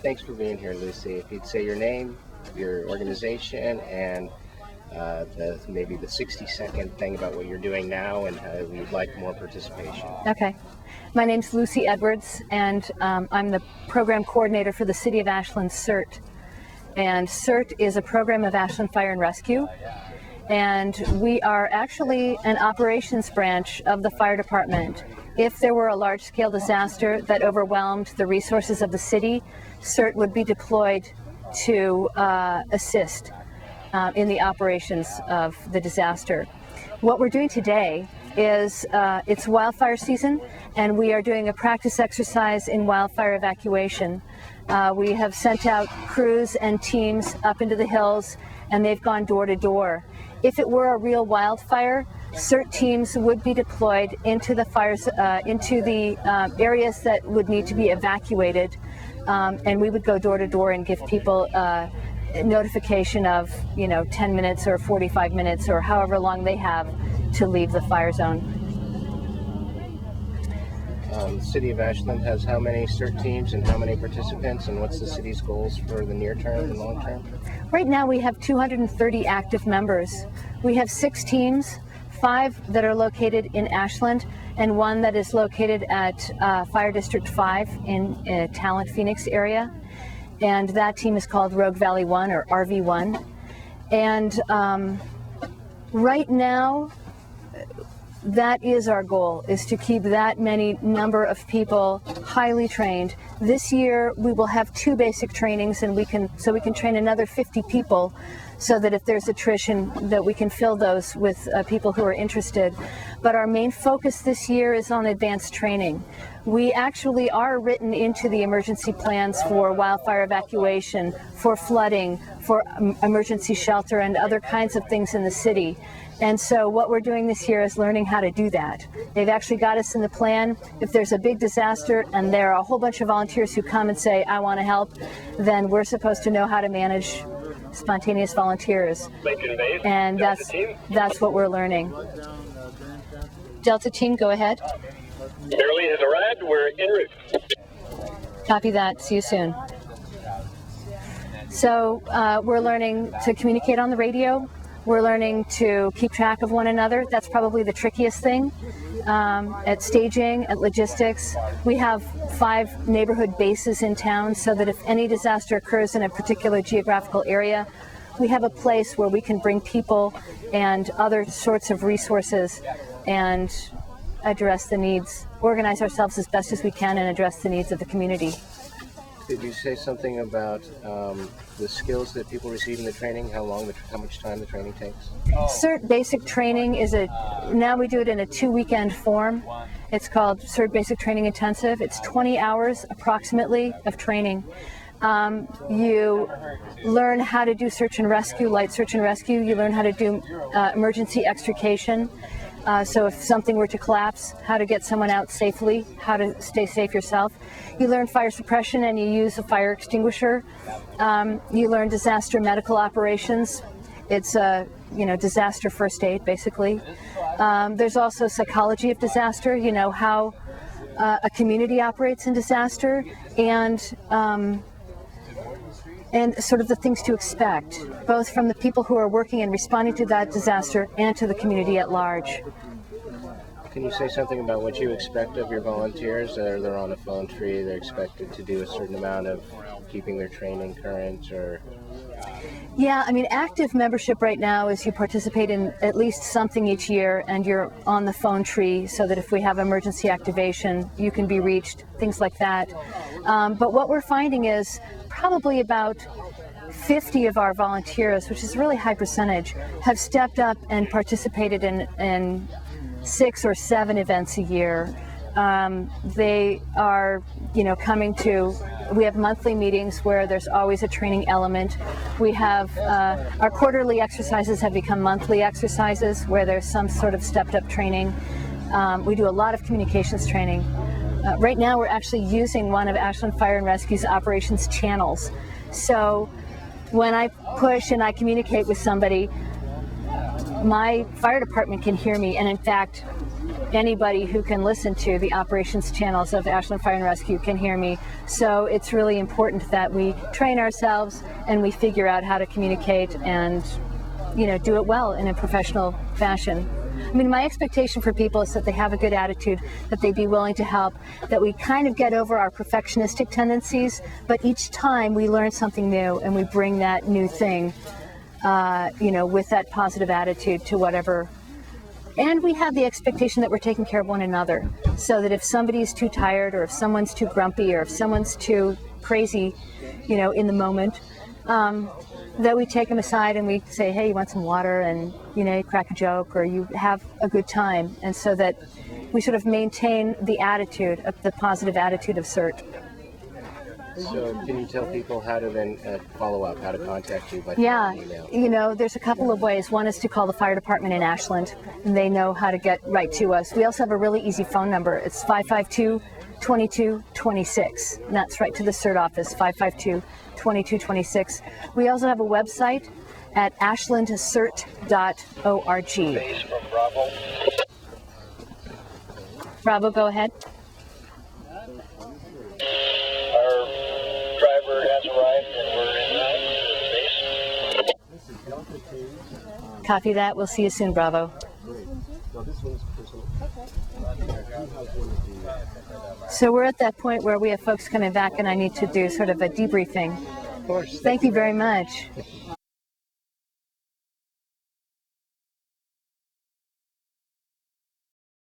Thanks for being here, Lucy. If you'd say your name, your organization, and maybe the 60-second thing about what you're doing now and how you'd like more participation. Okay. My name's Lucy Edwards, and I'm the program coordinator for the City of Ashland CERT. And CERT is a program of Ashland Fire and Rescue. And we are actually an operations branch of the fire department. If there were a large-scale disaster that overwhelmed the resources of the city, CERT would be deployed to assist in the operations of the disaster. What we're doing today is it's wildfire season, and we are doing a practice exercise in wildfire evacuation. We have sent out crews and teams up into the hills, and they've gone door to door. If it were a real wildfire, CERT teams would be deployed into the fires, into the areas that would need to be evacuated, and we would go door to door and give people notification of, 10 minutes or 45 minutes or however long they have to leave the fire zone. The City of Ashland has how many CERT teams and how many participants, and what's the city's goals for the near term and long term? Right now we have 230 active members. We have 6 teams, 5 that are located in Ashland and 1 that is located at Fire District 5 in Talent, Phoenix area. And that team is called Rogue Valley 1 or RV1. And right now, that is our goal, is to keep that many number of people highly trained. This year we will have 2 basic trainings, and we can train another 50 people, so that if there's attrition, that we can fill those with people who are interested. But our main focus this year is on advanced training. We actually are written into the emergency plans for wildfire evacuation, for flooding, for emergency shelter, and other kinds of things in the city. And so what we're doing this year is learning how to do that. They've actually got us in the plan. If there's a big disaster and there are a whole bunch of volunteers who come and say, I want to help, then we're supposed to know how to manage spontaneous volunteers. And that's what we're learning. Delta team, go ahead. Barely has arrived. We're en route. Copy that. See you soon. So we're learning to communicate on the radio. We're learning to keep track of one another. That's probably the trickiest thing. At staging, at logistics, we have 5 neighborhood bases in town, so that if any disaster occurs in a particular geographical area, we have a place where we can bring people and other sorts of resources and address the needs, organize ourselves as best as we can and address the needs of the community. Did you say something about the skills that people receive in the training? How much time the training takes? CERT Basic Training is now we do it in a 2-weekend form. It's called CERT Basic Training Intensive. It's 20 hours approximately of training. You learn how to do search and rescue, light search and rescue. You learn how to do emergency extrication. So if something were to collapse, how to get someone out safely, how to stay safe yourself. You learn fire suppression, and you use a fire extinguisher. You learn disaster medical operations. It's disaster first aid, basically. There's also psychology of disaster, how a community operates in disaster, and sort of the things to expect, both from the people who are working and responding to that disaster and to the community at large. Can you say something about what you expect of your volunteers? They're on a phone tree, they're expected to do a certain amount of keeping their training current, or? Yeah, active membership right now is you participate in at least something each year, and you're on the phone tree so that if we have emergency activation, you can be reached, things like that. But what we're finding is probably about 50 of our volunteers, which is a really high percentage, have stepped up and participated in 6 or 7 events a year. They are, coming to, we have monthly meetings where there's always a training element. We have, our quarterly exercises have become monthly exercises where there's some sort of stepped up training. We do a lot of communications training. Right now we're actually using one of Ashland Fire and Rescue's operations channels. So when I push and I communicate with somebody, my fire department can hear me, and in fact, anybody who can listen to the operations channels of Ashland Fire and Rescue can hear me. So it's really important that we train ourselves and we figure out how to communicate and, do it well in a professional fashion. I mean, my expectation for people is that they have a good attitude, that they be willing to help, that we kind of get over our perfectionistic tendencies, but each time we learn something new and we bring that new thing, with that positive attitude to whatever. And we have the expectation that we're taking care of one another, so that if somebody's too tired or if someone's too grumpy or if someone's too crazy, in the moment, that we take them aside and we say, hey, you want some water? And, you crack a joke or you have a good time. And so that we sort of maintain the attitude, the positive attitude of CERT. So can you tell people how to then follow up, how to contact you by Yeah, email? There's a couple of ways. One is to call the fire department in Ashland, and they know how to get right to us. We also have a really easy phone number. It's 552-2226, and that's right to the CERT office, 552-2226. We also have a website at ashlandcert.org. Base from Bravo. Bravo, go ahead. Our driver has arrived and we're in base. Copy that. We'll see you soon, Bravo. So we're at that point where we have folks coming back and I need to do sort of a debriefing. Of course. Thank you very much.